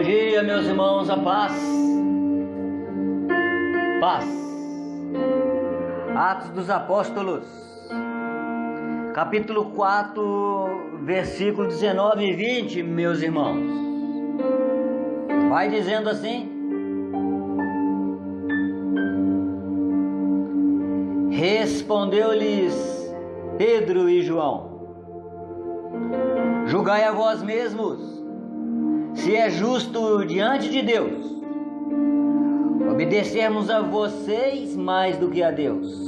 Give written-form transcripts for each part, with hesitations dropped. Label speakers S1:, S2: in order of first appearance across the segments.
S1: Bom dia, meus irmãos, a paz. Paz. Atos dos Apóstolos, capítulo 4, versículo 19 e 20, meus irmãos. Vai dizendo assim: respondeu-lhes Pedro e João: julgai a vós mesmos se é justo diante de Deus obedecermos a vocês mais do que a Deus.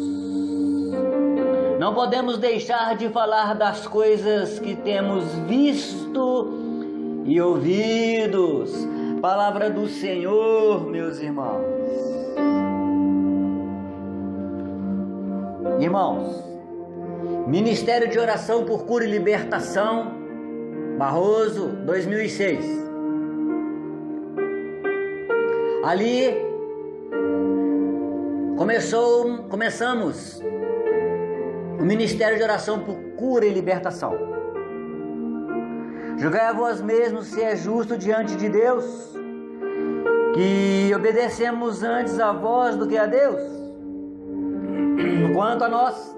S1: Não podemos deixar de falar das coisas que temos visto e ouvidos. Palavra do Senhor, meus irmãos. Irmãos, Ministério de Oração por Cura e Libertação, Barroso, 2006. Ali começamos o Ministério de Oração por Cura e Libertação. Julgai a vós mesmos se é justo diante de Deus, que obedecemos antes a vós do que a Deus. Quanto a nós,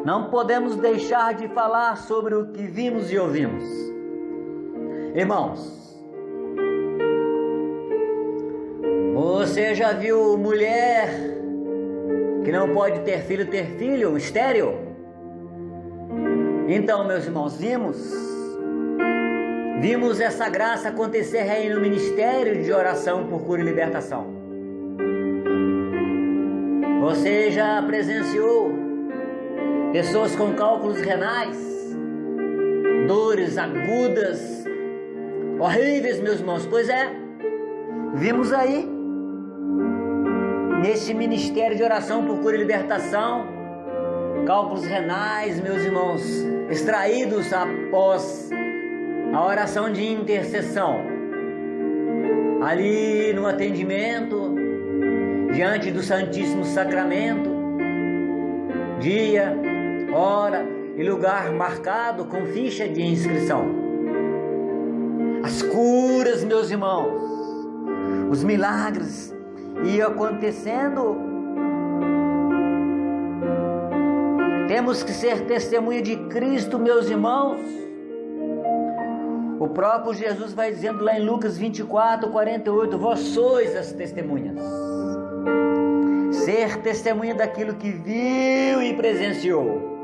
S1: não podemos deixar de falar sobre o que vimos e ouvimos. Irmãos, você já viu mulher que não pode ter filho estéril? Então, meus irmãos, vimos essa graça acontecer aí no Ministério de Oração por Cura e Libertação. Você já presenciou pessoas com cálculos renais, dores agudas, horríveis, meus irmãos? Pois é, vimos aí nesse Ministério de Oração por Cura e Libertação, cálculos renais, meus irmãos, extraídos após a oração de intercessão, ali no atendimento, diante do Santíssimo Sacramento, dia, hora e lugar marcado com ficha de inscrição. As curas, meus irmãos, os milagres iam acontecendo. Temos que ser testemunha de Cristo, meus irmãos. O próprio Jesus vai dizendo lá em Lucas 24, 48, vós sois as testemunhas. Ser testemunha daquilo que viu e presenciou.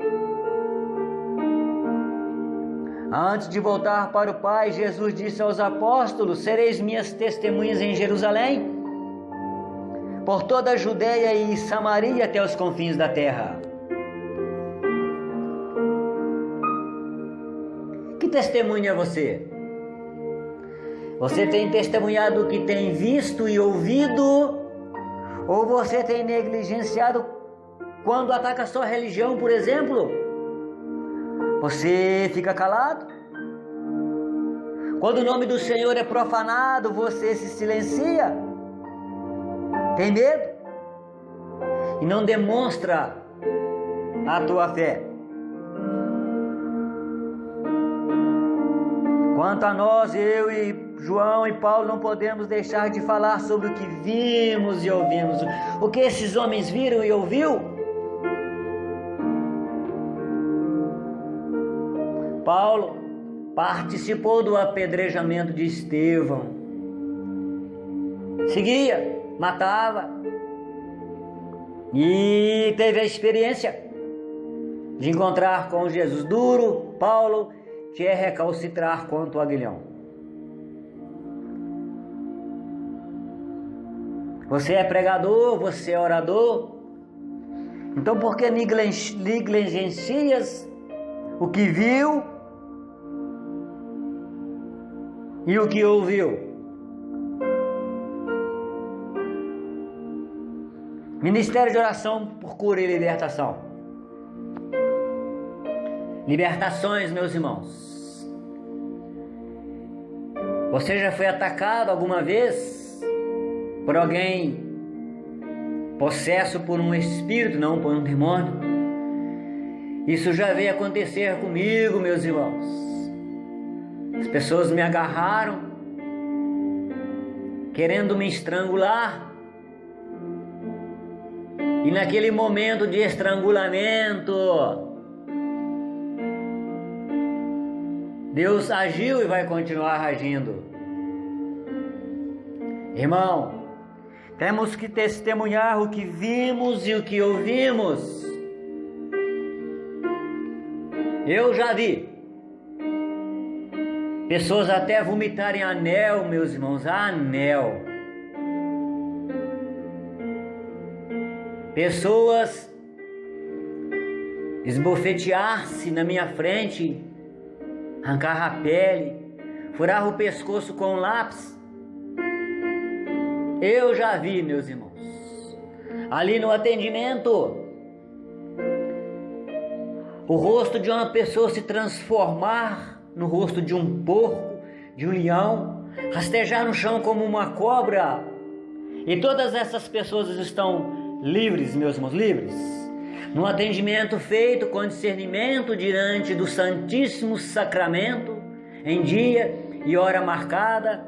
S1: Antes de voltar para o Pai, Jesus disse aos apóstolos: sereis minhas testemunhas em Jerusalém, por toda a Judeia e Samaria até os confins da terra. Que testemunha é você? Você tem testemunhado o que tem visto e ouvido? Ou você tem negligenciado quando ataca a sua religião, por exemplo? Você fica calado? Quando o nome do Senhor é profanado, você se silencia? Tem medo? E não demonstra a tua fé. Quanto a nós, eu e João e Paulo, não podemos deixar de falar sobre o que vimos e ouvimos. O que esses homens viram e ouviu? Paulo participou do apedrejamento de Estevão. Seguia, matava. E teve a experiência de encontrar com Jesus. Duro, Paulo, que é recalcitrar contra o aguilhão. Você é pregador, você é orador. Então por que negligencias o que viu e o que ouviu? Ministério de Oração por Cura e Libertação. Libertações, meus irmãos. Você já foi atacado alguma vez por alguém possesso por um espírito, não por um demônio? Isso já veio acontecer comigo, meus irmãos. As pessoas me agarraram querendo me estrangular. E naquele momento de estrangulamento, Deus agiu e vai continuar agindo. Irmão, temos que testemunhar o que vimos e o que ouvimos. Eu já vi pessoas até vomitarem anel, meus irmãos, anel. Pessoas esbofetear-se na minha frente, arrancar a pele, furar o pescoço com um lápis. Eu já vi, meus irmãos, ali no atendimento, o rosto de uma pessoa se transformar no rosto de um porco, de um leão, rastejar no chão como uma cobra. E todas essas pessoas estão livres, meus irmãos, livres. Num atendimento feito com discernimento diante do Santíssimo Sacramento, em dia e hora marcada,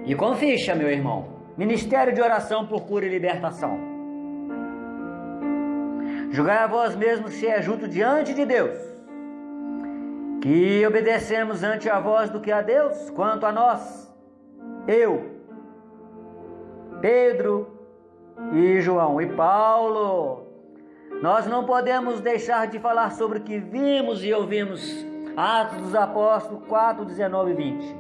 S1: e com ficha, meu irmão. Ministério de oração por cura e libertação. Julgai a vós mesmos se é justo diante de Deus, que obedecemos ante a vós do que a Deus. Quanto a nós, eu, Pedro e João e Paulo, nós não podemos deixar de falar sobre o que vimos e ouvimos. Atos dos Apóstolos 4, 19 e 20.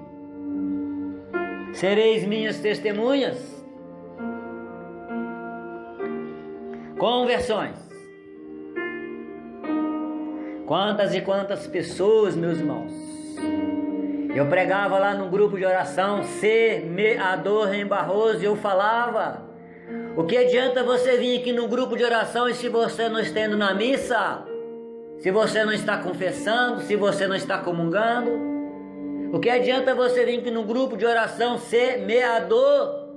S1: Sereis minhas testemunhas. Conversões. Quantas e quantas pessoas, meus irmãos. Eu pregava lá no grupo de oração, semeador em Barroso, e eu falava: o que adianta você vir aqui no grupo de oração e se você não está indo na missa? Se você não está confessando, se você não está comungando? O que adianta você vir aqui no grupo de oração semeador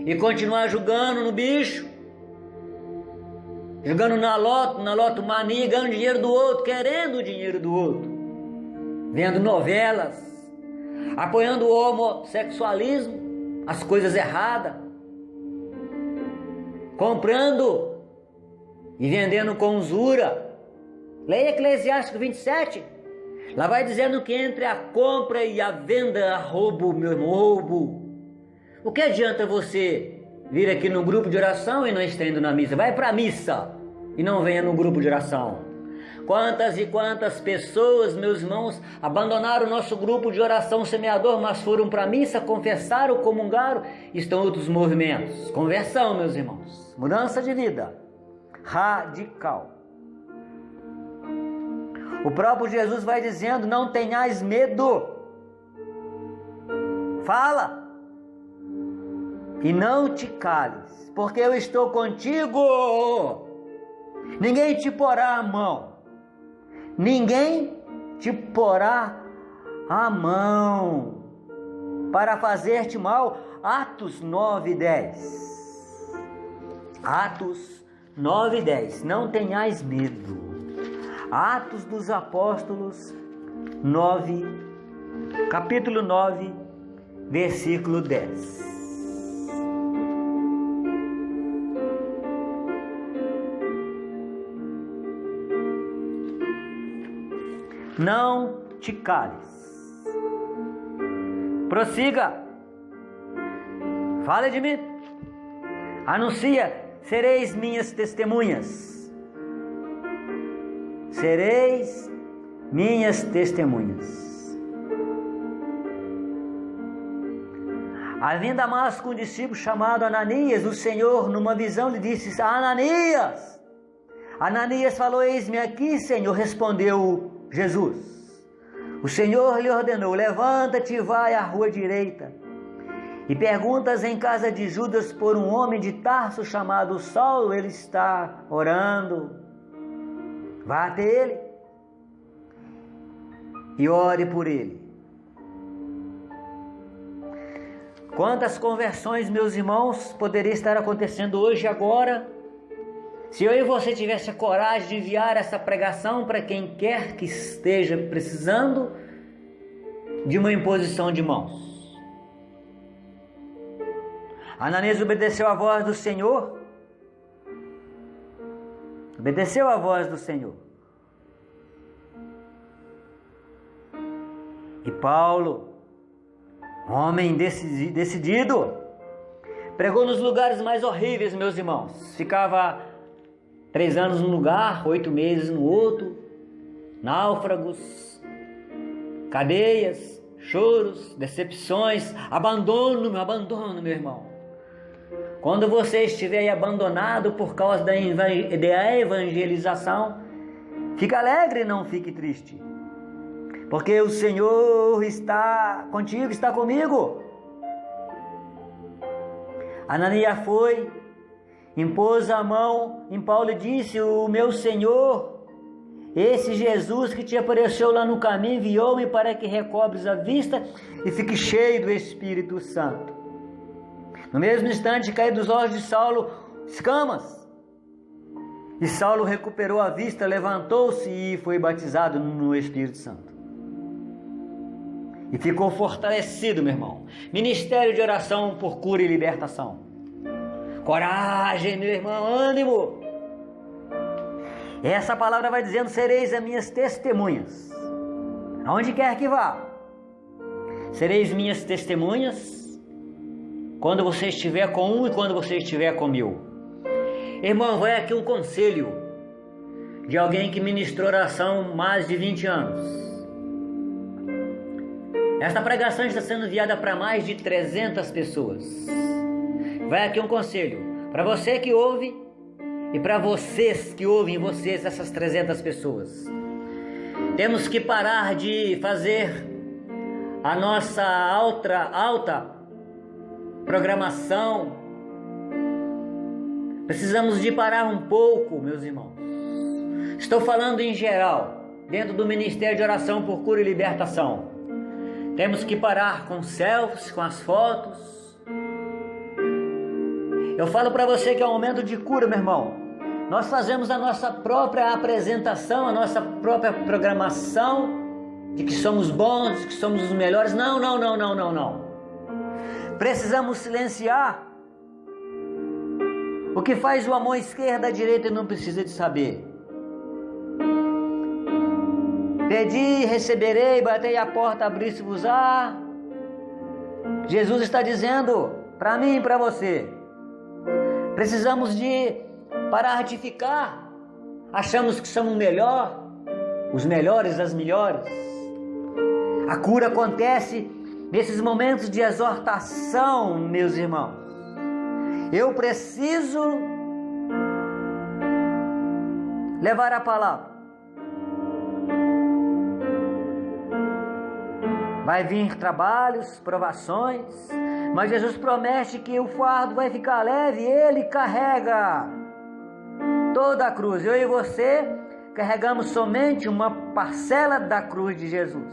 S1: e continuar jogando no bicho, jogando na loto mania, ganhando dinheiro do outro, querendo o dinheiro do outro, vendo novelas, apoiando o homossexualismo, as coisas erradas, comprando e vendendo com usura. Leia Eclesiástico 27. Lá vai dizendo que entre a compra e a venda há roubo, meu irmão, roubo. O que adianta você vir aqui no grupo de oração e não está indo na missa? Vai para a missa e não venha no grupo de oração. Quantas e quantas pessoas, meus irmãos, abandonaram o nosso grupo de oração semeador, mas foram para a missa, confessaram, comungaram, estão outros movimentos. Conversão, meus irmãos, mudança de vida radical. O próprio Jesus vai dizendo: não tenhais medo, fala e não te cales, porque eu estou contigo. Ninguém te porá a mão, ninguém te porá a mão para fazer-te mal. Atos 9:10. Atos 9:10. Não tenhais medo. Atos dos Apóstolos 9, capítulo 9, versículo 10. Não te cales. Prossiga. Fale de mim. Anuncia: sereis minhas testemunhas. Sereis minhas testemunhas. Havia Damasco um discípulo chamado Ananias. O Senhor, numa visão, lhe disse: Ananias. Ananias falou: eis-me aqui, Senhor. Respondeu Jesus. O Senhor lhe ordenou: levanta-te e vai à rua direita, e perguntas em casa de Judas por um homem de Tarso chamado Saulo. Ele está orando. Vá até ele e ore por ele. Quantas conversões, meus irmãos, poderia estar acontecendo hoje e agora, se eu e você tivesse a coragem de enviar essa pregação para quem quer que esteja precisando de uma imposição de mãos. Ananias obedeceu à voz do Senhor. Obedeceu à voz do Senhor. E Paulo, homem decidido, pregou nos lugares mais horríveis, meus irmãos. Ficava 3 anos num lugar, 8 meses no outro, náufragos, cadeias, choros, decepções, abandono, meu irmão. Quando você estiver abandonado por causa da evangelização, fique alegre e não fique triste. Porque o Senhor está contigo, está comigo. Ananias foi, impôs a mão em Paulo e disse: o meu Senhor, esse Jesus que te apareceu lá no caminho, enviou-me para que recobres a vista e fique cheio do Espírito Santo. No mesmo instante caiu dos olhos de Saulo escamas. E Saulo recuperou a vista, levantou-se e foi batizado no Espírito Santo. E ficou fortalecido, meu irmão. Ministério de oração por cura e libertação. Coragem, meu irmão, ânimo. Essa palavra vai dizendo: sereis as minhas testemunhas. Aonde quer que vá. Sereis minhas testemunhas quando você estiver com um e quando você estiver com 1000. Irmão, vai aqui um conselho de alguém que ministrou oração mais de 20 anos. Esta pregação está sendo enviada para mais de 300 pessoas. Vai aqui um conselho para você que ouve e para vocês que ouvem vocês, essas 300 pessoas. Temos que parar de fazer a nossa alta programação. Precisamos de parar um pouco, meus irmãos. Estou falando em geral, dentro do Ministério de Oração por Cura e Libertação. Temos que parar com selfies, com as fotos. Eu falo para você que é um momento de cura, meu irmão. Nós fazemos a nossa própria apresentação, a nossa própria programação de que somos bons, de que somos os melhores. Não. Precisamos silenciar. O que faz o amor esquerda à direita não precisa de saber. Pedi, receberei, batei a porta, abri-se-vos-á. Jesus está dizendo para mim e para você. Precisamos de parar de ficar. Achamos que somos melhor, os melhores, as melhores. A cura acontece nesses momentos de exortação, meus irmãos. Eu preciso levar a palavra. Vai vir trabalhos, provações, mas Jesus promete que o fardo vai ficar leve. Ele carrega toda a cruz. Eu e você carregamos somente uma parcela da cruz de Jesus.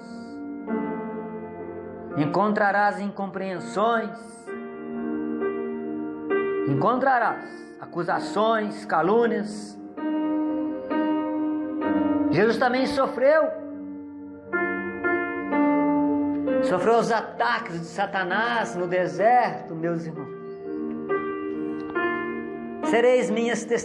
S1: Encontrarás incompreensões, encontrarás acusações, calúnias. Jesus também sofreu os ataques de Satanás no deserto, meus irmãos. Sereis minhas testemunhas.